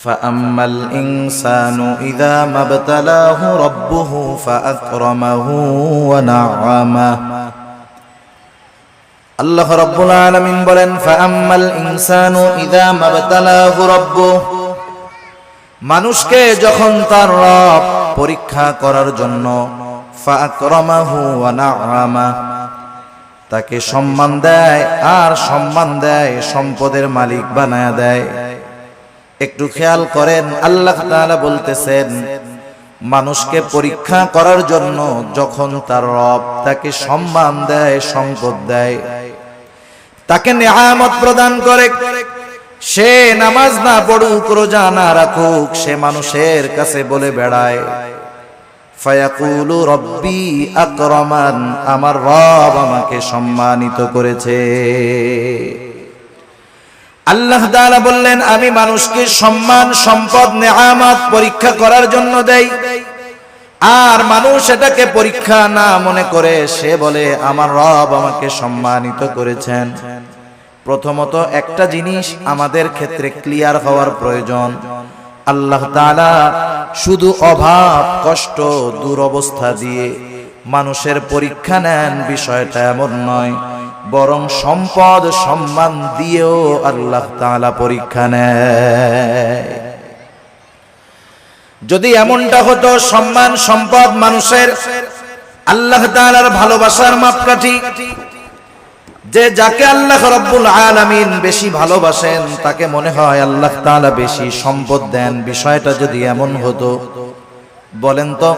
فأما الإنسان إذا ما ابتلاه ربه فأكرمه ونعمه আল্লাহ রাব্বুল আলামিন বলেন ফাআম্মাল ইনসানু ইযা মাবতালাহু রাব্বুহু মানুষকে যখন তার রব পরীক্ষা করার জন্য ফাআকরামাহু ওয়া না'আমা তাকে সম্মান দেয় আর সম্মান দেয় সম্পদের মালিক বানায়া দেয়। একটু খেয়াল করেন আল্লাহ তাআলা বলতেছেন মানুষকে পরীক্ষা করার জন্য যখন তার রব তাকে সম্মান দেয় সম্পদ দেয় তাকে নিয়ামত প্রদান করে সে নামাজ না পড়ুক রোজা না রাখুক সে মানুষের কাছে বলে বেড়ায় ফায়াকুলু রব্বি আকরামান আমার রব আমাকে সম্মানিত করেছে। আল্লাহ তাআলা বললেন আমি মানুষকে সম্মান সম্পদ নিয়ামত পরীক্ষা করার জন্য দেই আর মানুষ এটাকে পরীক্ষা না মনে করে সে বলে আমার রব আমাকে সম্মানিত করেছেন। প্রথমত একটা জিনিস আমাদের ক্ষেত্রে ক্লিয়ার হওয়ার প্রয়োজন আল্লাহ তাআলা শুধু অভাব কষ্ট দুরবস্থা দিয়ে মানুষের পরীক্ষা নেন বিষয়টা এমন নয়, বরং সম্পদ সম্মান দিয়েও আল্লাহ তাআলা পরীক্ষা নেয়। যদি এমনটা হতো সম্মান সম্পদ মানুষের আল্লাহ তাআলার ভালোবাসার মাপকাঠি, যে যাকে আল্লাহ রাব্বুল আলামিন বেশি ভালোবাসেন তাকে মনে হয় আল্লাহ তাআলা বেশি সম্পদ দেন, বিষয়টা যদি এমন হতো বলেন তো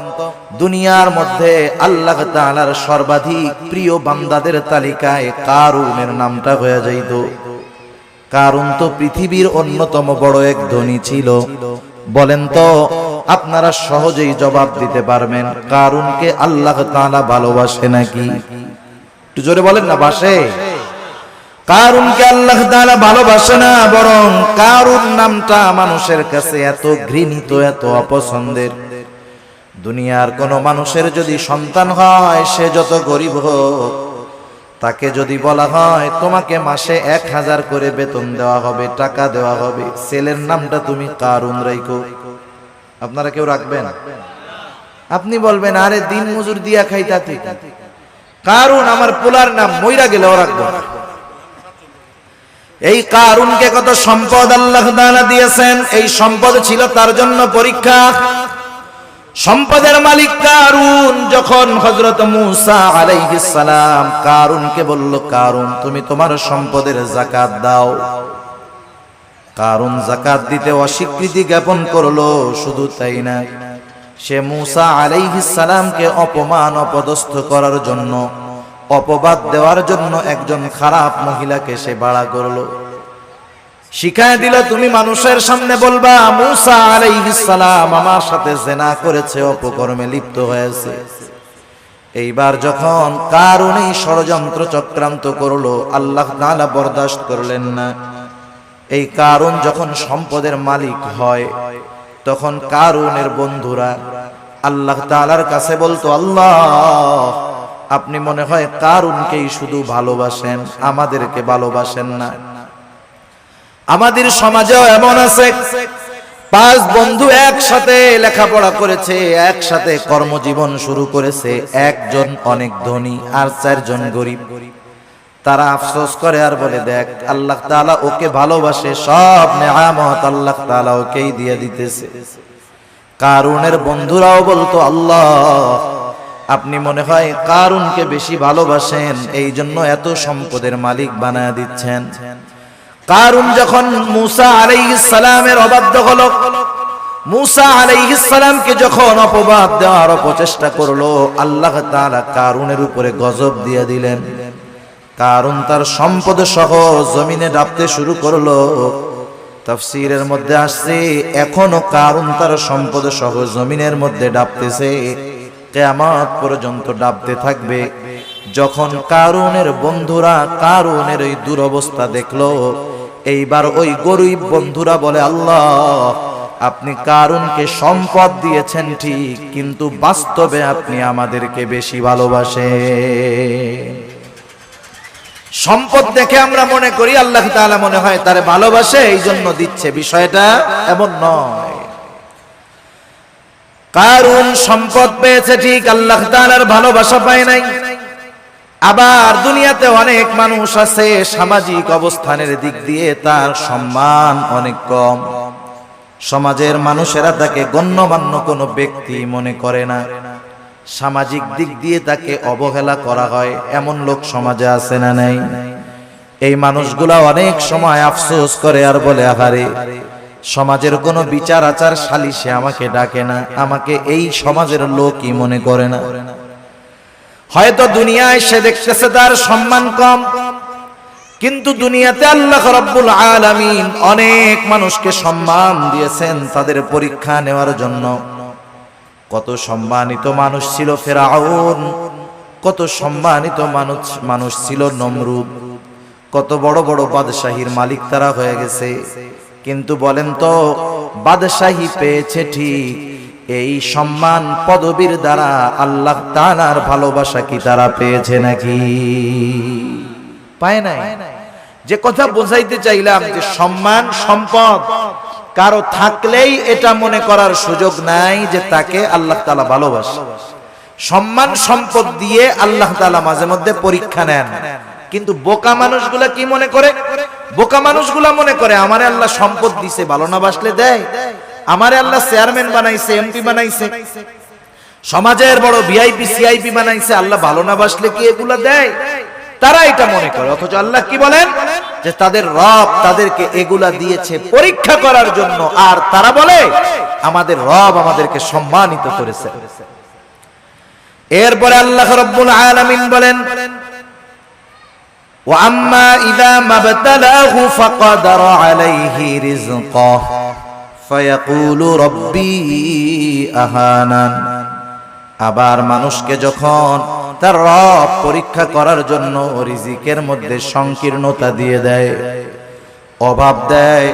দুনিয়ার মধ্যে আল্লাহ তাআলার সর্বাধিক প্রিয় বান্দাদের তালিকায় কারুনের নামটা হয়ে যাইত। কারুন তো পৃথিবীর অন্যতম বড় এক ধনী ছিল। বলেন তো আপনারা সহজেই জবাব দিতে পারবেন কারুনকে আল্লাহ তাআলা ভালোবাসে নাকি? একটু জোরে বলেন না বাসে? কারুনকে আল্লাহ তাআলা ভালোবাসে না, বরং কারুন নামটা মানুষের কাছে এত ঘৃণিত এত অপছন্দের। দুনিয়ার কোন মানুষের যদি সন্তান হয় সে যত গরিব হোক তাকে যদি বলা হয় তোমাকে মাসে 1000 করে বেতন দেওয়া হবে টাকা দেওয়া হবে ছেলের নামটা তুমি কারুন রাখো, আপনারা কেউ রাখবেন? আপনি বলবেন আরে দিন মজুর দিয়া খাইতা ঠিক কারুন আমার পোলার নাম মইরা গেলেও রাখবো না। এই কারুনকে কত সম্পদ আল্লাহ তাআলা দিয়েছেন, এই সম্পদ ছিল তার জন্য পরীক্ষা। সম্পদের মালিক কারুন যখন হযরত মূসা আলাইহিস সালাম কারুনকে বলল কারুন তুমি তোমার সম্পদের যাকাত দাও, কারুন যাকাত দিতে অস্বীকৃতি জ্ঞাপন করলো। শুধু তাই না, সে মূসা আলাইহিস সালামকে অপমান অপদস্থ করার জন্য অপবাদ দেওয়ার জন্য একজন খারাপ মহিলাকে সে ভাড়া করলো, শিখায় দিল তুমি মানুষের সামনে বলবা মূসা আলাইহিস সালাম আমার সাথে জিনা করেছে অপকর্মে লিপ্ত হয়েছে। এইবার যখন কারুন এই ষড়যন্ত্র চক্রান্ত করলো আল্লাহ তাআলা বরদাস্ত করলেন না। এই কারুন যখন সম্পদের মালিক হয় তখন কারুনের বন্ধুরা আল্লাহ তাআলার কাছে বলতো আল্লাহ আপনি মনে হয় কারুনকেই শুধু ভালোবাসেন আমাদেরকে ভালোবাসেন না। আমাদের সমাজেও এমন আছে 5 বন্ধু একসাথে লেখাপড়া করেছে একসাথে কর্মজীবন শুরু করেছে, একজন অনেক ধনী আর 4 জন গরিব। তারা আফসোস করে আর বলে দেখ আল্লাহ তাআলা ওকে ভালোবাসে, সব নিয়ামত আল্লাহ তাআলা ওকেই দিয়ে দিতেছে। কারুনের বন্ধুরাও বলতো আল্লাহ আপনি মনে হয় কারুনকে বেশি ভালোবাসেন এই জন্য এত সম্পদের মালিক বানায় দিচ্ছেন। কারুন যখন মূসা আলাইহিস সালামের অবাধ্য হলো, মূসা আলাইহিস সালামকে যখন অপবাদ দেওয়ার প্রচেষ্টা করলো আল্লাহ তাআলা কারুনের উপরে গজব দিয়ে দিলেন। কারুন তার সম্পদ সহ জমিনে ডাবতে শুরু করলো। তাফসীরের মধ্যে আসছে এখনো কারুন তার সম্পদ সহ জমিনের মধ্যে ডাবতেছে, কিয়ামত পর্যন্ত ডাবতে থাকবে। যখন কারুনের বন্ধুরা কারুনের এই দুরবস্থা দেখলো এইবার ওই গরিব বন্ধুরা বলে আল্লাহ আপনি কারুনকে সম্পদ দিয়েছেন ঠিক, কিন্তু বাস্তবে আপনি আমাদেরকে বেশি ভালোবাসেন। সম্পদ দেখে আমরা মনে করি আল্লাহ তাআলা মনে হয় তারে ভালোবাসে এই জন্য দিচ্ছে, বিষয়টা এমন নয়। কারুন সম্পদ পেয়েছে ঠিক, আল্লাহ তাআলার ভালোবাসা পায় নাই। আবার দুনিয়াতে অনেক মানুষ আছে সামাজিক অবস্থানের দিক দিয়ে তার সম্মান অনেক কম, সমাজের মানুষেরা তাকে গণ্যমান্য কোনো ব্যক্তি মনে করে না, সামাজিক দিক দিয়ে তাকে অবহেলা করা হয়, এমন লোক সমাজে আছে না নাই? এই মানুষগুলা অনেক সময় আফসোস করে আর বলে, আহারে সমাজের কোনো বিচার আচার সালিশে আমাকে ডাকে না, আমাকে এই সমাজের লোকই মনে করে না। হয়তো দুনিয়ায় সে দেখতেছে তার সম্মান কম, কিন্তু দুনিয়াতে আল্লাহ রাব্বুল আলামিন অনেক মানুষকে সম্মান দিয়েছেন তাদের পরীক্ষা নেওয়ার জন্য। কত সম্মানিত মানুষ ছিল ফেরাউন, কত সম্মানিত মানুষ ছিল নমরুদ, কত বড় বড় বাদশাহীর মালিক তারা হয়ে গেছে। কিন্তু বলেন তো, বাদশাহী পেয়েছে ঠিক, এই সম্মান পদবীর দ্বারা আল্লাহ তাআলার ভালোবাসা কি তারা পেয়েছে নাকি? পায় নাই। যে কথা বোঝাইতে চাইলাম যে সম্মান সম্পদ কারো থাকলেই এটা মনে করার সুযোগ নাই যে তাকে আল্লাহ তাআলা ভালোবাসে। সম্মান সম্পদ দিয়ে আল্লাহ তাআলা মাঝে মধ্যে পরীক্ষা নেন, কিন্তু বোকা মানুষগুলা কি মনে করে? বোকা মানুষগুলা মনে করে আমারে আল্লাহ সম্পদ দিছে, ভালো না বাসলে দেয়। আমারে আল্লাহ চেয়ারম্যান বানাইছে, এমপি বানাইছে, সমাজের বড় ভিআইপি সিআইপি বানাইছে, আল্লাহ ভালো না বাসলে কি এগুলা দেয়? তারা এটা মনে করে। অথচ আল্লাহ কি বলেন যে তাদের রব তাদেরকে এগুলা দিয়েছে পরীক্ষা করার জন্য, আর তারা বলে আমাদের রব আমাদেরকে সম্মানিত করেছে। এরপরে আল্লাহ রাব্বুল আলামিন বলেন, ওয়া আম্মা ইযা মাবতালাহু ফাকাদারা আলাইহি রিজকাহু ফায়াকুলু রাব্বি আহানান। আবার মানুষকে যখন তার রব পরীক্ষা করার জন্য রিজিকের মধ্যে সংকীর্ণতা দিয়ে দেয়, অভাব দেয়,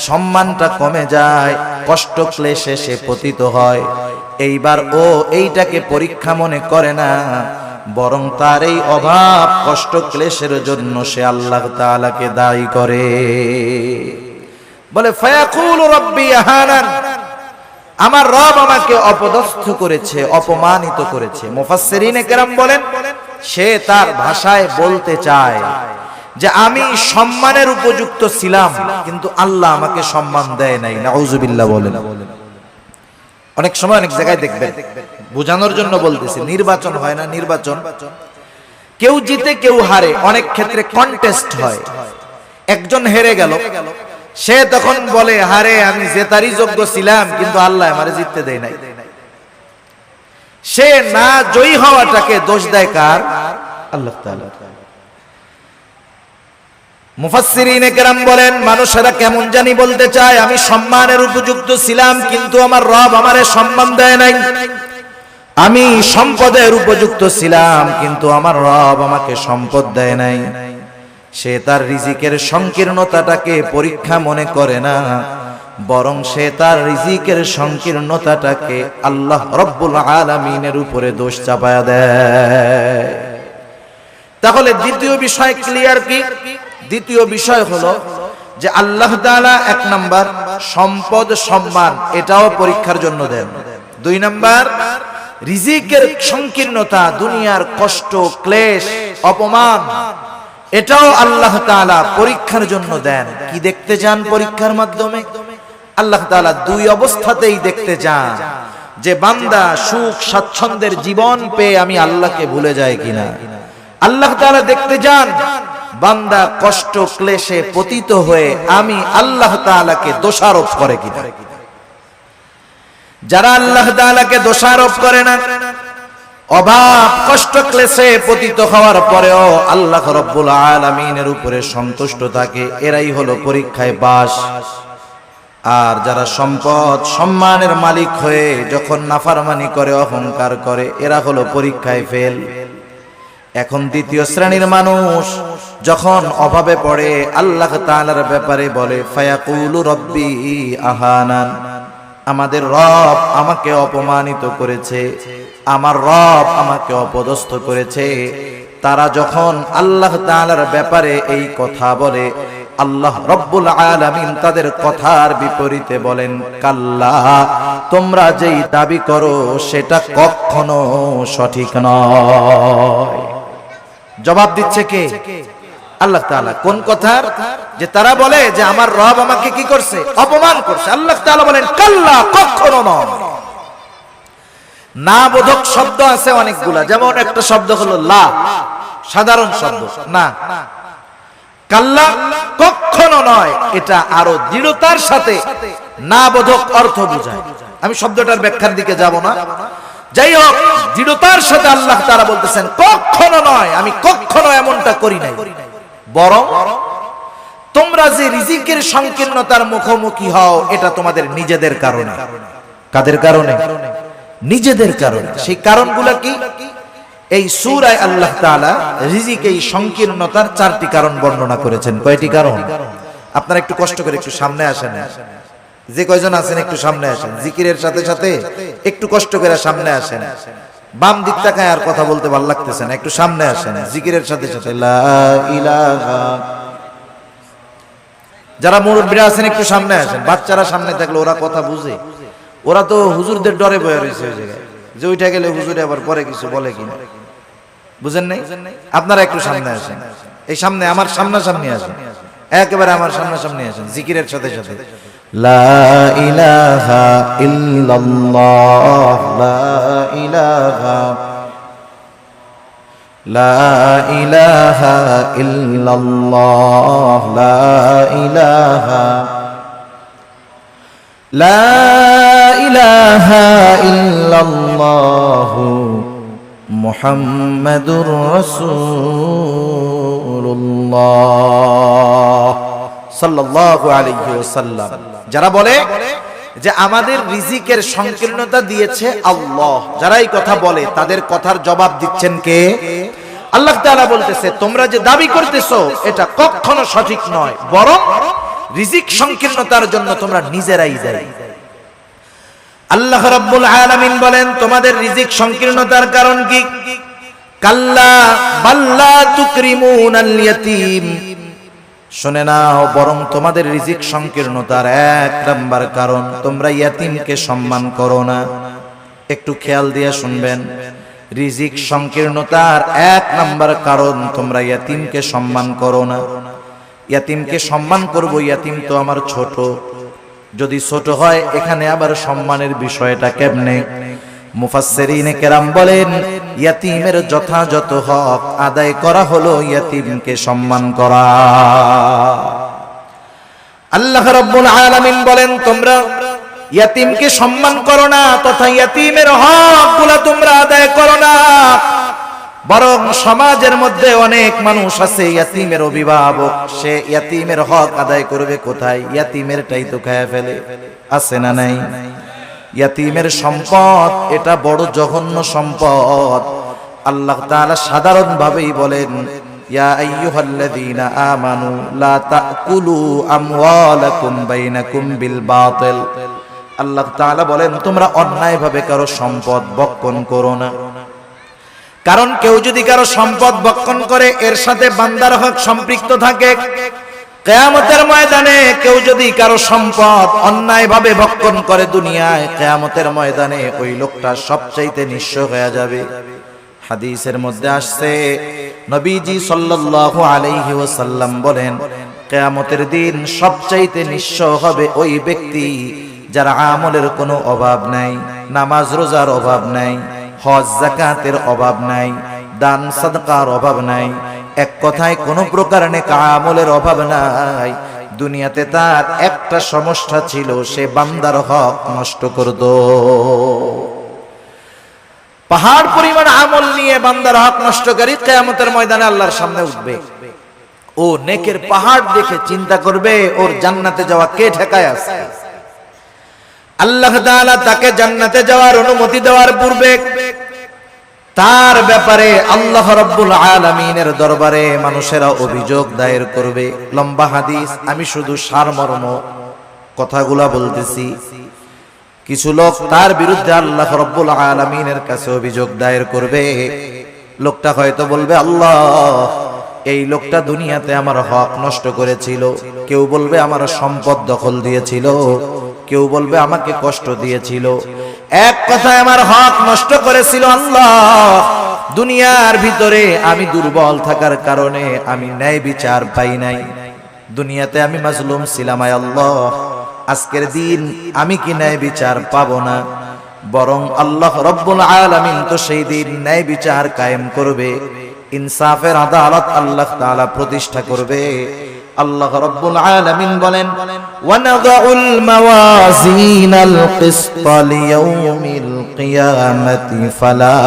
সম্মানটা কমে যায়, কষ্ট ক্লেশে সে পতিত হয়, এইবার ও এইটাকে পরীক্ষা মনে করে না, বরং তার এই অভাব কষ্ট ক্লেশের জন্য সে আল্লাহ তাআলাকে দায়ী করে। বলে ফায়াকুলু রাব্বি আহানান, আমার রব আমাকে অপদস্থ করেছে, অপমানিত করেছে। মুফাসসিরিনে কেরাম বলেন সে তার ভাষায় বলতে চায় যে আমি সম্মানের উপযুক্ত ছিলাম, কিন্তু আল্লাহ আমাকে সম্মান দেয় নাই। নাউজুবিল্লাহ বলেন। অনেক সময় অনেক জায়গায় দেখবেন, বোঝানোর জন্য বলতেছি, নির্বাচন হয় না, নির্বাচন কেউ জিতে কেউ হারে, অনেক ক্ষেত্রে কন্টেস্ট হয়। একজন হেরে গেল, সে তখন বলে হারে আমি জেতারই যোগ্য ছিলাম, কিন্তু আল্লাহ আমারে জিততে দেয় নাই। সে না জয়ী হওয়াটাকে দোষ দেয় কার? আল্লাহ তাআলা। মুফাসসিরিনে কেরাম বলেন মানুষেরা কেমন জানি বলতে চায় আমি সম্মানের উপযুক্ত ছিলাম, কিন্তু আমার রব আমারে সম্মান দেয় নাই। আমি সম্পদের উপযুক্ত ছিলাম, কিন্তু আমার রব আমাকে সম্পদ দেয় নাই। সে তার রিজিকের সংকীর্ণতাটাকে পরীক্ষা মনে করে না, বরং সে তার রিজিকের সংকীর্ণতাটাকে আল্লাহ রব্বুল আলামিনের উপরে দোষ চাপায়া দেয়। তাহলে দ্বিতীয় বিষয় ক্লিয়ার কি? দ্বিতীয় বিষয় হলো যে আল্লাহ তাআলা এক নাম্বার সম্পদ সম্মান এটাও পরীক্ষার জন্য দেন। দুই নাম্বার রিজিকের সংকীর্ণতা, দুনিয়ার কষ্ট ক্লেশ অপমান, এটাও আল্লাহ তাআলা পরীক্ষার জন্য দেন। কি দেখতে চান পরীক্ষার মাধ্যমে? আল্লাহ তাআলা দুই অবস্থাতেই দেখতে চান যে বান্দা সুখ স্বাচ্ছন্দ্যের জীবন পেয়ে আমি আল্লাহকে ভুলে যাই কিনা। আল্লাহ তাআলা দেখতে চান বান্দা কষ্ট ক্লেশে পতিত হয়ে আমি আল্লাহ তাআলাকে দোষারোপ করে কিনা। যারা আল্লাহ তাআলাকে দোষারোপ করে না, অভাব কষ্ট ক্লেশে পতিত হওয়ার পরেও আল্লাহ রাব্বুল আলামিনের উপরে সন্তুষ্ট থাকে, এরাই হলো পরীক্ষায় পাস। আর যারা সম্পদ সম্মানের মালিক হয়ে যখন নাফরমানি করে, অহংকার করে, এরা হলো পরীক্ষায় ফেল। এখন দ্বিতীয় শ্রেণীর মানুষ যখন অভাবে পড়ে আল্লাহ তাআলার ব্যাপারে বলে ফায়াকুলু রাব্বি আহানান, আমাদের রব আমাকে অপমানিত করেছে, আমার রব আমাকে অপদস্থ করেছে, তারা যখন আল্লাহ তাআলার ব্যাপারে এই কথা বলে, আল্লাহ রব্বুল আলামিন তাদের কথার বিপরীতে বলেন, কাল্লা, তোমরা যেই দাবি করো সেটা কখনো সঠিক নয়। জবাব দিচ্ছে কে? আল্লাহ তাআলা। কোন কথার? যে তারা বলে যে আমার রব আমাকে কি করছে? অপমান করছে। আল্লাহ তাআলা বলেন, কাল্লা, কখনো নয়। না বোধক শব্দ আছে অনেকগুলা, যেমন একটা শব্দ হলো লা, সাধারণ শব্দ না। কাল্লা, কখনো নয়, এটা আরো দৃঢ়তার সাথে না বোধক অর্থ বোঝায়। আমি শব্দটার ব্যাখ্যার দিকে যাব না। যাই হোক, দৃঢ়তার সাথে আল্লাহ তাআলা বলতেছেন, কখনো নয়, আমি কখনো এমনটা করি নাই। বরং তোমরা যে রিজিকের সংকীর্ণতার মুখোমুখি হও, এটা তোমাদের নিজেদের কারণে। কাদের কারণে? নিজেদের কারণে। সেই কারণগুলো কি? এই সূরায় আল্লাহ তাআলা রিজিক এই সংকীর্ণতার 4টি কারণ বর্ণনা করেছেন। কয়টি কারণ? আপনারা একটু কষ্ট করে একটু সামনে আসেন, যে কয়জন আছেন একটু সামনে আসেন। জিকিরের সাথে সাথে একটু কষ্ট করে সামনে আসেন। বাম দিক তাকায় আর কথা বলতে ভালো লাগতেছে না, একটু সামনে আসেন। জিকিরের সাথে সাথে লা ইলাহা। যারা মুরব্বিরা আছেন একটু সামনে আসেন। বাচ্চারা সামনে থাকলে ওরা কথা বুঝে, ওরা তো হুজুরদের ডরে বয়ে রয়েছে ওই জায়গায়, যে ওইটা গেলে হুজুরে আবার পরে কিছু বলে কিনা, বুঝেন নাই? আপনারা একটু সামনে আসেন, এই সামনে আমার সামনাসামনি আসেন, একেবারে আমার সামনাসামনি আসেন। জিকিরের সাথে সাথে লা ইলাহা ইল্লাল্লাহ, লা ইলাহা, লা ইলাহা ইল্লাল্লাহ, লা ইলাহা, লা ইলাহা ইল্লাল্লাহ, মুহাম্মাদুর রাসূলুল্লাহ সাল্লাল্লাহু আলাইহি ওয়াসাল্লাম। যারা বলে যে আমাদের রিজিকের সংকীর্ণতা দিয়েছে আল্লাহ, যারা এই কথা বলে তাদের কথার জবাব দিচ্ছেন কে? আল্লাহ তাআলা বলতেছে, তোমরা যে দাবি করতেছো এটা কখনো সঠিক নয়, বরং রিজিক সংকীর্ণতার জন্য তোমরা নিজেরাই দায়ী। আল্লাহ রাব্বুল আলামিন বলেন, তোমাদের রিজিক সংকীর্ণতার কারণ কি? কাল্লা বাল্লা তুকরিমুনাল ইয়াতীম। শুনে নাও, বরং তোমাদের রিজিক সংকীর্ণতার 1 নাম্বার কারণ, তোমরা ইয়াতীমকে সম্মান করো না। একটু খেয়াল দিয়ে শুনবেন, রিজিক সংকীর্ণতার 1 নাম্বার কারণ, তোমরা ইয়াতীমকে সম্মান করো না। ইয়াতীমকে সম্মান করব, ইয়াতীম তো আমার ছোট। যদি ছোট হয়, এখানে আবার সম্মানের বিষয়টা কেমনে? মুফাসসিরিনে কেরাম বলেন, ইয়াতীমের যথাযথ হক আদায় করা হলো ইয়াতীমকে সম্মান করা। আল্লাহ রাব্বুল আলামিন বলেন, তোমরা ইয়াতীমকে সম্মান করো না, তথা ইয়াতীমের হকগুলো তোমরা আদায় করো না। বরং সমাজের মধ্যে অনেক মানুষ আছে ইয়াতীমের অভিভাবক, সে ইয়াতীমের হক আদায় করবে কোথায়? ইয়াতীমেরটাই তো খায় ফেলে। আছে না নাই? ইয়াতীমের সম্পদ এটা বড় জঘন্য সম্পদ। আল্লাহ তাআলা সাধারণ ভাবেই বলেন, ইয়া আইয়ুহাল্লাযীনা আমানু লা তাকুলু আমওয়ালাকুম বাইনাকুম বিল বাতিল। আল্লাহ তাআলা বলেন, তোমরা অন্যায়ভাবে কারো সম্পদ ভক্ষণ করো না। কারণ কেউ যদি কারো সম্পদ ভক্ষণ করে, এর সাথে বান্দার হক সম্পৃক্ত থাকে। কিয়ামতের ময়দানে কেউ যদি কারো সম্পদ অন্যায়ভাবে ভক্ষণ করে দুনিয়ায়, কিয়ামতের ময়দানে ওই লোকটা সবচাইতে নিঃস্ব হয়ে যাবে। হাদিসের মধ্যে আসছে, নবীজি সাল্লাল্লাহু আলাইহি ওয়াসাল্লাম বলেন, কিয়ামতের দিন সবচাইতে নিঃস্ব হবে ওই ব্যক্তি যার আমলের কোনো অভাব নাই, নামাজ রোজার অভাব নাই, হজ যাকাতের অভাব নাই, দান সাদকার অভাব নাই, এক কথায় কোন প্রকার নেক আমলের অভাব নাই। দুনিয়াতে তার একটা সমস্যা ছিল, সে বান্দার হক নষ্ট করত। পাহাড় পরিমাণ আমল নিয়ে বান্দার হক নষ্টকারী কিয়ামতের ময়দানে আল্লাহর সামনে উঠবে। ও নেকের পাহাড় দেখে চিন্তা করবে, ওর জান্নাতে যাওয়া কে ঠেকায় আছে? আল্লাহ তাআলা তাকে জান্নাতে যাওয়ার অনুমতি দেওয়ার পূর্বে তার ব্যাপারে আল্লাহ রাব্বুল আলামিনের দরবারে মানুষেরা অভিযোগ দায়ের করবে। লম্বা হাদিস, আমি শুধু সারমর্ম কথাগুলা বলতেছি। কিছু লোক তার বিরুদ্ধে আল্লাহ রাব্বুল আলামিনের কাছে অভিযোগ দায়ের করবে। লোকটা হয়তো বলবে, আল্লাহ, এই লোকটা দুনিয়াতে আমার হক নষ্ট করেছিল। কেউ বলবে আমার সম্পদ দখল দিয়েছিল, কেউ বলবে আমাকে কষ্ট দিয়েছিল। এক কথায় আমার হক নষ্ট করেছিল আল্লাহ। দুনিয়ার ভিতরে আমি দুর্বল থাকার কারণে আমি ন্যায় বিচার পাই নাই। দুনিয়াতে আমি মাজলুম ছিলাম, আয় আল্লাহ, আজকের দিন আমি কি ন্যায় বিচার পাবো না? বরং আল্লাহ রব্বুল আলামিন তো সেই দিন ন্যায় বিচার কায়েম করবে, ইনসাফের আদালত আল্লাহ তাআলা প্রতিষ্ঠা করবে। আল্লাহ রব্বুল আলামিন বলেন, ওয়ানাদাউল মাওয়াজিনাল কিসতা লিয়াউমিল কিয়ামাতি ফালা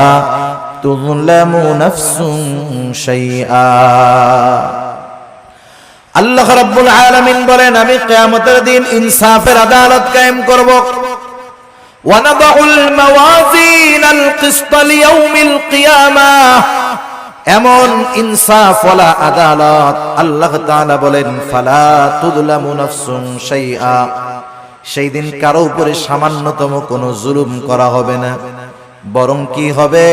তুযলামু নাফসুন শাইআ। আল্লাহ রাব্বুল আলামিন বলেন, আমি কিয়ামতের দিন ইনসাফের আদালত কায়েম করব। ওয়ানাদাউল মাওয়াজিনাল কিসতা লিয়াউমিল কিয়ামাহ, এমন ইনসাফ ওয়ালা আদালত আল্লাহ তাআলা বলেন, ফালা তুযলামু নাফসুন শাইআ, সেই দিন কারো উপরে সামান্যতম কোনো জুলুম করা হবে না। বরং কি হবে,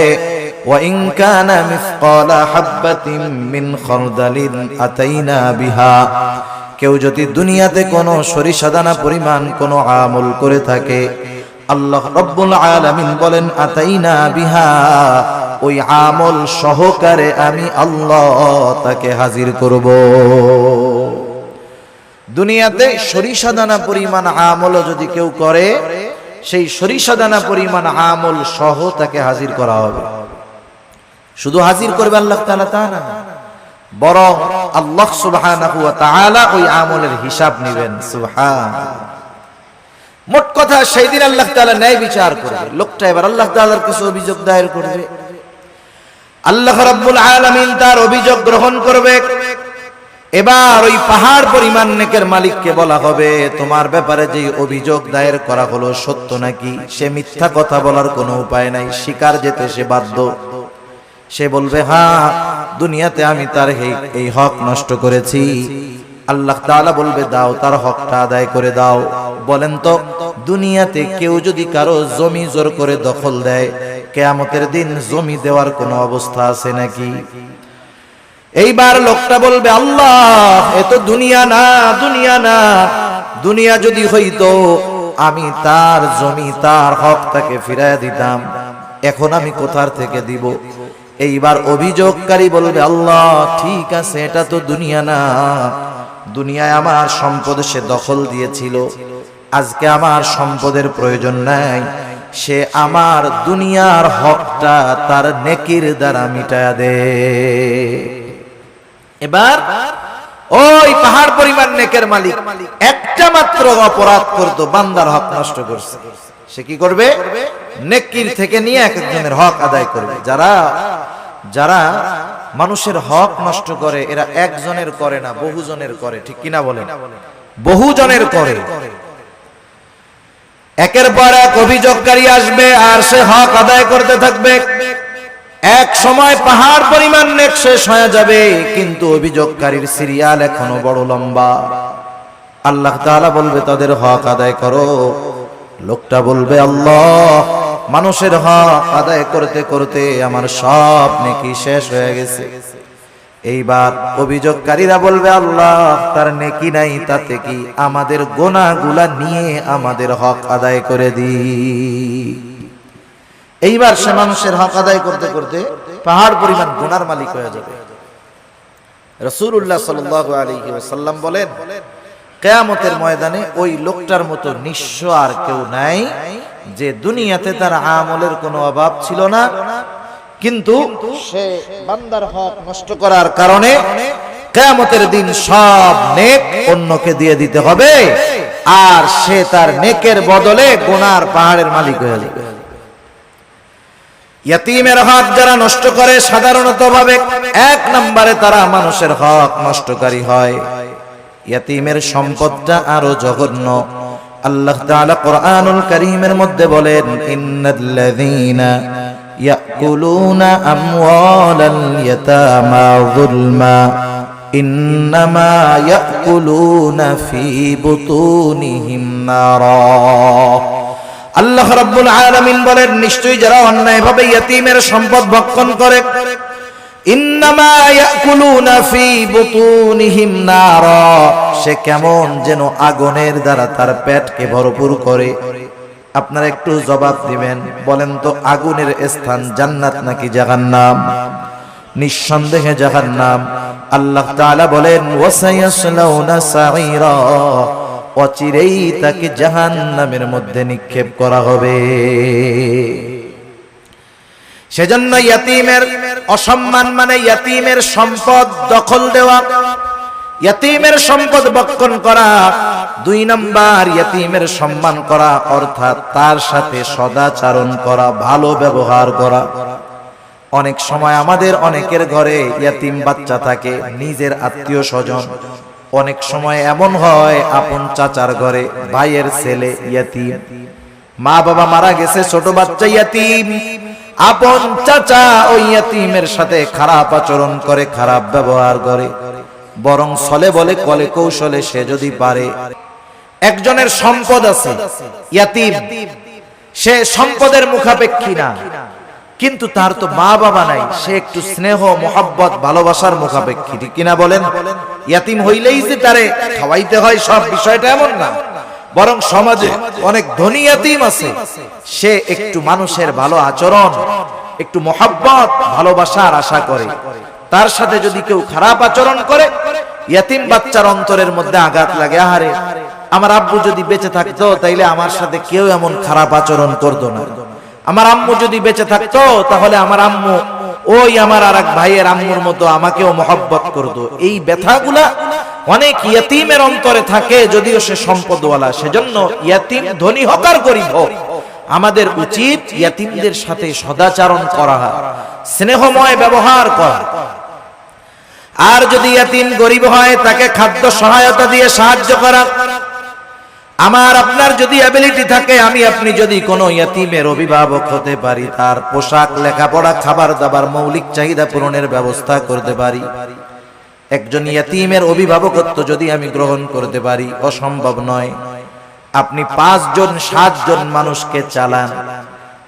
ওয়া ইন কানা মিসকালা হাববাতিন মিন খারদালিন আতাইনা বিহা, কেউ যদি দুনিয়াতে কোনো সরিষা দানা পরিমাণ কোনো আমল করে থাকে, আল্লাহ রব্বুল আলামিন বলেন, আতাইনা বিহা, ওই আমল সহকারে আমি আল্লাহ তাকে হাজির করব। দুনিয়াতে সরিষা দানা পরিমাণ আমল যদি কেউ করে, সেই সরিষা দানা পরিমাণ আমল সহ তাকে হাজির করা হবে। শুধু হাজির করবে আল্লাহ তাআলা তা না, বরং আল্লাহ সুবহানাহু ওয়া তাআলা ওই আমলের হিসাব নেবেন। সুবহানাল্লাহ। মোট কথা, সেই দিন আল্লাহ তাআলা ন্যায় বিচার করবে। লোকটা এবার আল্লাহ তাআলার কাছে অভিযোগ দায়ের করবে, আল্লাহ রাব্বুল আলামিন তার অভিযোগ গ্রহণ করবে। এবার ওই পাহাড় পরিমাণ নেকের মালিককে বলা হবে, তোমার ব্যাপারে যে অভিযোগ দায়ের করা হলো সত্য নাকি? সে মিথ্যা কথা বলার কোনো উপায় নাই, স্বীকার যেতে সে বাধ্য। সে বলবে, হ্যাঁ, দুনিয়াতে আমি তার এই হক নষ্ট করেছি। আল্লাহ তাআলা বলবে, দাও, তার হকটা আদায় করে দাও। বলেন তো, দুনিয়াতে কেউ যদি কারো জমি জোর করে দখল দেয়, কিয়ামতের দিন জমি দেওয়ার কোনো অবস্থা আছে নাকি? এইবার লোকটা বলবে, আল্লাহ, এ তো দুনিয়া না, দুনিয়া না। দুনিয়া যদি হইতো আমি তার জমি, তার হক তাকে ফিরাইয়া দিতাম, এখন আমি কোথার থেকে দিব? এইবার অভিযোগকারী বলবে, আল্লাহ, ঠিক আছে, এটা তো দুনিয়া না। দুনিয়ায় আমার সম্পদ সে দখল দিয়েছিল, আজকে আমার সম্পদের প্রয়োজন নাই, সে আমার দুনিয়ার হকটা তার নেকির দ্বারা মিটায়া দে। এবার ওই পাহাড় পরিমাণ নেকের মালিক একটা মাত্র অপরাধ করত, বান্দার হক নষ্ট করছে, সে কি করবে? নেকির থেকে নিয়ে এক একজনের হক আদায় করবে। যারা মানুষের হক নষ্ট করে, এরা একজনের করে না, বহুজনের করে। ঠিক কিনা বলেন? বহুজনের করে। একের পর এক অভিযোগকারী আসবে আর সে হক আদায় করতে থাকবে। এক সময় পাহাড় পরিমাণ নেক শেষ হয়ে যাবে, কিন্তু অভিযোগকারীর সিরিয়াল এখনো বড় লম্বা। আল্লাহ তাআলা বলবে, তাদের হক আদায় করো। লোকটা বলবে, আল্লাহ, মানুষের হক আদায় করতে করতে আমার সব নেকি শেষ হয়ে গেছে। এইবার অভিযোগকারীরা বলবে, আল্লাহ, তার নেকি নাই, তাতে কি, আমাদের গুনাহগুলা নিয়ে আমাদের হক আদায় করে দি। এইবার সে মানুষের হক আদায় করতে করতে পাহাড় পরিমাণ গুনার মালিক হয়ে যাবে। রাসূলুল্লাহ সাল্লাল্লাহু আলাইহি ওয়াসাল্লাম বলেন, কিয়ামতের ময়দানে ওই লোকটার মতো নিঃস্ব আর কেউ নাই, যে দুনিয়াতে তার আমলের কোনো অভাব ছিল না, কিন্তু সে বান্দার হক নষ্ট করার কারণে কিয়ামতের দিন সব নেক অন্যকে দিয়ে দিতে হবে, আর সে তার নেকের বদলে গুনার পাহাড়ের মালিক হয়ে যাবে। ইয়াতীমের হক যারা নষ্ট করে, সাধারণত ভাবে এক নম্বরে তারা মানুষের হক নষ্টকারী হয়। ইয়াতীমের সম্পদটা আরো জঘন্য। আল্লাহ তাআলা কোরআনুল কারীমের মধ্যে বলেন, ইন্নাল্লাযীনা ইয়াকুলুনা আমওয়ালাল ইয়াতামা যুলমা ইন্নামা ইয়াকুলুনা ফি বুতুনিহিম নারা। আল্লাহ রাব্বুল আলামিন বলেন, নিশ্চয়ই যারা অন্যায়ভাবে ইয়তীমের সম্পদ ভক্ষণ করে, ইন্নামা ইয়াকুলুনা ফি বুতুনিহিম নারা, সে কেমন যেন আগুনের দ্বারা তার পেটকে ভরপুর করে। আপনারা একটু জবাব দিবেন, বলেন তো আগুনের স্থান জান্নাত নাকি জাহান্নাম? নিঃসন্দেহে জাহান্নাম। আল্লাহ তাআলা বলেন, ওয়াসায়াসলাউনা সাঈরা, অচিরেই তাকে জাহান্নামের মধ্যে নিক্ষেপ করা হবে। সেজন্য ইয়তীমের অসম্মান মানে ইয়তীমের সম্পদ দখল দেওয়া, ইয়তীমের সম্পদ ভক্ষণ করা। 2 নাম্বার, ইয়তীমের সম্মান করা, অর্থাৎ তার সাথে সদাচরণ করা, ভালো ব্যবহার করা। অনেক সময় আমাদের অনেকের ঘরে ইয়তীম বাচ্চা থাকে, নিজের আত্মীয় স্বজন। অনেক সময় এমন হয় আপন চাচার ঘরে ভাইয়ের ছেলে ইয়তীম, মা বাবা মারা গেছে, ছোট বাচ্চা ইয়তীম। আপন চাচা ওই ইয়তীমের সাথে খারাপ আচরণ করে, খারাপ ব্যবহার করে। বরং ছলে বলে কলে কৌশলে সে যদি পারে, একজনের সম্পদ আছে ইয়তীম, সে সম্পদের মুখাপেক্ষী না, কিন্তু তার তো মা বাবা নাই, সে একটু স্নেহ মোহাব্বত ভালোবাসার মুখাপেক্ষী, ঠিক কিনা বলেন? ইয়তীম হইলেই যে তারে খাওয়াইতে হয় সব, বিষয়টা এমন না। বরং সমাজে অনেক ধনী ইয়তীম আছে, সে একটু মানুষের ভালো আচরণ, একটু মোহাব্বত ভালোবাসার আশা করে। তার সাথে যদি কেউ খারাপ আচরণ করে, ইয়তীম বাচ্চার অন্তরের মধ্যে আঘাত লাগে। আহারে, আমার আব্বু যদি বেঁচে থাকতো তাইলে আমার সাথে কেউ এমন খারাপ আচরণ করতো না। আমার আম্মু যদি বেঁচে থাকতো তাহলে আমার আম্মু ওই আমার আরেক ভাইয়ের আম্মুর মতো আমাকেও মহব্বত করতো। এই ব্যথাগুলা অনেক ইয়তীমের অন্তরে থাকে, যদিও সে সম্পদওয়ালা। সেজন্য ইয়তীম ধনী হোক আর গরিব হোক, আমাদের উচিত ইয়তীমদের সাথে সদাচরণ করা, স্নেহময় ব্যবহার করা। আর যদি ইয়তীম গরিব হয়, তাকে খাদ্য সহায়তা দিয়ে সাহায্য করা। আমার আপনার যদি অ্যাবিলিটি থাকে, আমি আপনি যদি কোনো ইয়তীমের অভিভাবক হতে পারি, তার পোশাক, লেখাপড়া, খাবার দাবার, মৌলিক চাহিদা পূরণের ব্যবস্থা করতে পারি, একজন ইয়তীমের অভিভাবকত্ব যদি আমি গ্রহণ করতে পারি, অসম্ভব নয়। আপনি 5 জন 7 জন মানুষকে চালান,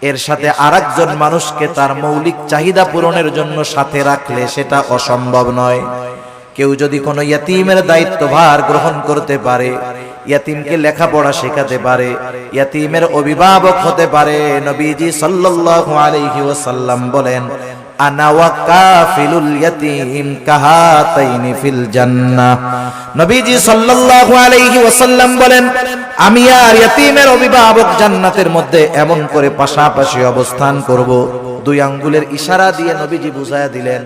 এর সাথে আরেকজন মানুষকে তার মৌলিক চাহিদা পূরণের জন্য সাথে রাখলে সেটা অসম্ভব নয়। কেউ যদি কোনো ইয়তীমের দায়িত্বভার গ্রহণ করতে পারে, ইয়তীমকে লেখাপড়া শেখাতে পারে, ইয়তীমের অভিভাবক হতে পারে, নবীজি সাল্লাল্লাহু আলাইহি ওয়াসাল্লাম বলেন, আনা ওয়া কাফিলুল ইয়তীম কাহাতাইনি ফিল জান্নাহ। নবীজি সাল্লাল্লাহু আলাইহি ওয়াসাল্লাম বলেন, আমি আর ইয়তীমের অভিভাবক জান্নাতের মধ্যে এমন করে পাশাপাশি অবস্থান করব। 2 আঙ্গুলের ইশারা দিয়ে নবীজি বুঝায়া দিলেন,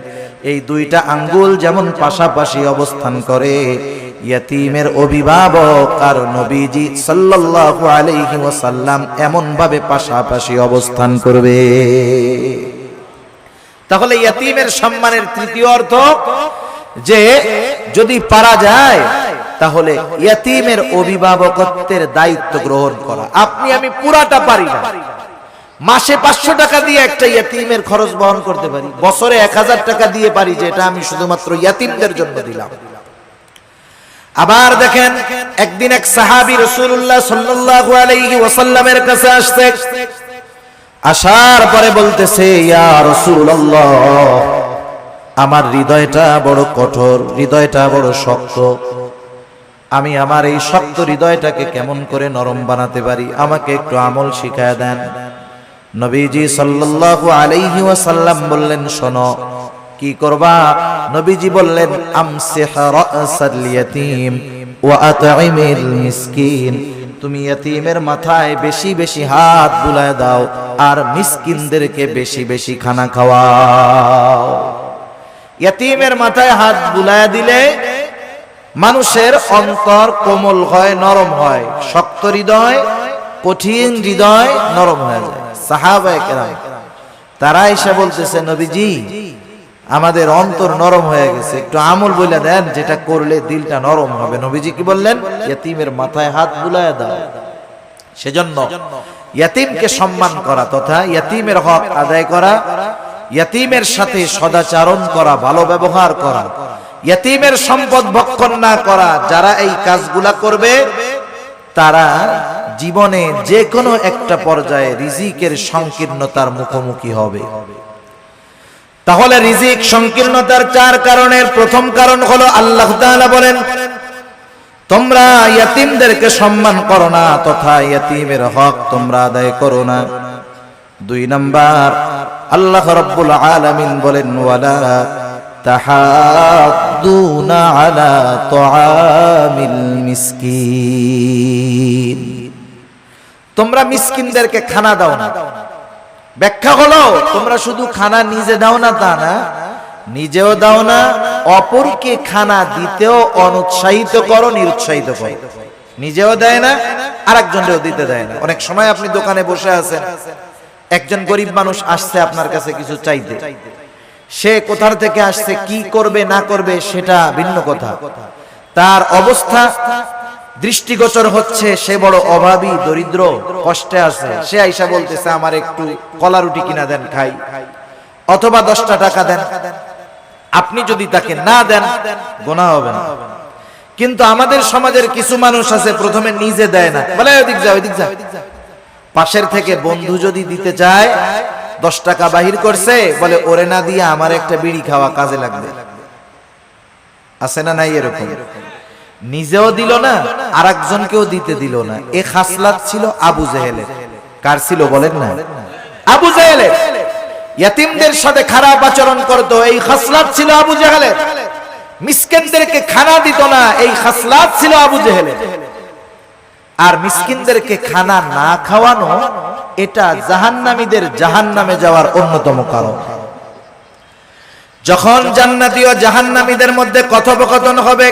এই 2টা আঙ্গুল যেমন পাশাপাশি অবস্থান করে, ইয়তীমের অভিভাবক আর নবীজি সাল্লাল্লাহু আলাইহি ওয়াসাল্লাম এমন ভাবে পাশাপাশি অবস্থান করবে। তাহলে ইয়তীমের সম্মানের তৃতীয় অর্থ যে যদি পারা যায় তাহলে ইয়তীমের অভিভাবকত্বের দায়িত্ব গ্রহণ করা। আপনি আমি পুরাটা পারি না, মাসে 500 টাকা দিয়ে একটা ইয়তীমের খরচ বহন করতে পারি, বছরে 1000 টাকা দিয়ে পারি যে এটা আমি শুধুমাত্র ইয়তীমদের জন্য দিলাম। আবার দেখেন, একদিন এক সাহাবী রাসূলুল্লাহ সাল্লাল্লাহু আলাইহি ওয়াসাল্লামের কাছে আসছে, আসার পরে বলতেছে, ইয়া রাসূলুল্লাহ, আমার হৃদয়টা বড় কঠোর, হৃদয়টা বড় শক্ত, আমি আমার এই শক্ত হৃদয়টাকে কেমন করে নরম বানাতে পারি, আমাকে একটু আমল শিখায় দেন। নবীজি সাল্লাল্লাহু আলাইহি ওয়াসাল্লাম বললেন, শোনো কি করবা? নবীজি বললেন, আমসিহ রাসাল ইয়াতীম ওয়া আতঈমিল মিসকিন, তুমি ইয়তীমের মাথায় বেশি বেশি হাত বুলায় দাও আর মিসকিনদেরকে বেশি বেশি খানা খাওয়াও। ইয়তীমের মাথায় হাত বুলায় দিলে মানুষের অন্তর কোমল হয়, নরম হয়। শক্ত হৃদয়, কঠিন হৃদয় নরম হয়ে যায়। সাহাবায়ে কেরাম তারা এসে বলতেছে, নবীজি আমাদের অন্তর নরম হয়ে গেছে, একটু আমল বলে দেন যেটা করলে দিলটা নরম হবে। নবীজি কি বললেন? ইয়তীমের মাথায় হাত বুলায় দাও। সেজন্য ইয়তীমকে সম্মান করা তথা ইয়তীমের হক আদায় করা, ইয়তীমের সাথে সদাচরণ করা, ভালো ব্যবহার করা, ইয়তীমের সম্পদ ভক্ষণ না করা, যারা এই কাজগুলা করবে তারা জীবনে যে কোনো একটা পর্যায়ে রিজিকের সংকীর্ণতার মুখোমুখি হবে। তাহলে রিজিক সংকীর্ণতার 4 কারণের প্রথম কারণ হলো আল্লাহ তাআলা বলেন, তোমরা ইয়াতীমদেরকে সম্মান করো না তথা ইয়াতীমের হক তোমরা আদায় করো না। 2 নাম্বার, আল্লাহ রাব্বুল আলামিন বলেন, ওয়ালা তাহাদ্দুনা আলা তুআমিল মিসকিন, তোমরা মিসকিনদেরকে খানা দাও না। ব্যাখ্যা হলো, তোমরা শুধু খানা নিজে দাও না তা না, নিজেও দাও না, অপরকে খানা দিতেও অনুৎসাহিত করো, নিরুৎসাহিত করো। নিজেও দেয় না, আরেকজনকেও দিতে দেয় না। অনেক সময় আপনি দোকানে বসে আছেন, একজন গরিব মানুষ আসছে আপনার কাছে কিছু চাইতে, সে কোথা থেকে আসছে, কি করবে না করবে সেটা ভিন্ন কথা, তার অবস্থা দৃষ্টিগোচর হচ্ছে সে বড় অভাবী, দরিদ্র, কষ্টে আছে। সে আইসা বলতেছে আমার একটু কলা রুটি কিনা দেন খাই, অথবা 10টা টাকা দেন। আপনি যদি তাকে না দেন গুনাহ হবে না। কিন্তু আমাদের সমাজের কিছু মানুষ আছে প্রথমে নিজে দেয় না, বলে ওইদিক যা ওইদিক যা। পাশের থেকে বন্ধু যদি দিতে চায়, 10 টাকা বাহির করছে, বলে ওরে না দিয়ে আমার একটা বিড়ি খাওয়া কাজে লাগবে। আছে না নাই এরকম? নিজেও দিল না, আরেকজনকেও দিতে দিল না। এ খাসলাত ছিল আবু জেহেলের। কার ছিল বলেন না? আবু জেহেলের। ইয়াতীমদের সাথে খারাপ আচরণ করত, এই খাসলাত ছিল আবু জেহেলের। মিসকিনদেরকে খানা দিত না, এই খাসলাত ছিল আবু জেহেলের। আর মিসকিনদেরকে খানা না খাওয়ানো, এটা জাহান্নামীদের জাহান্নামে যাওয়ার অন্যতম কারণ। যখন জান্নাতি ও জাহান্নামীদের মধ্যে কথোপকথন হবে,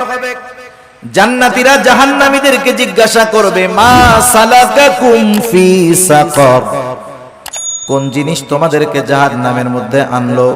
জান্নাতীরা জাহান্নামীদেরকে জিজ্ঞাসা করবে, মা সালাকাকুম ফি সাকার, কোন জিনিস তোমাদেরকে জাহান্নামের মধ্যে আনলো?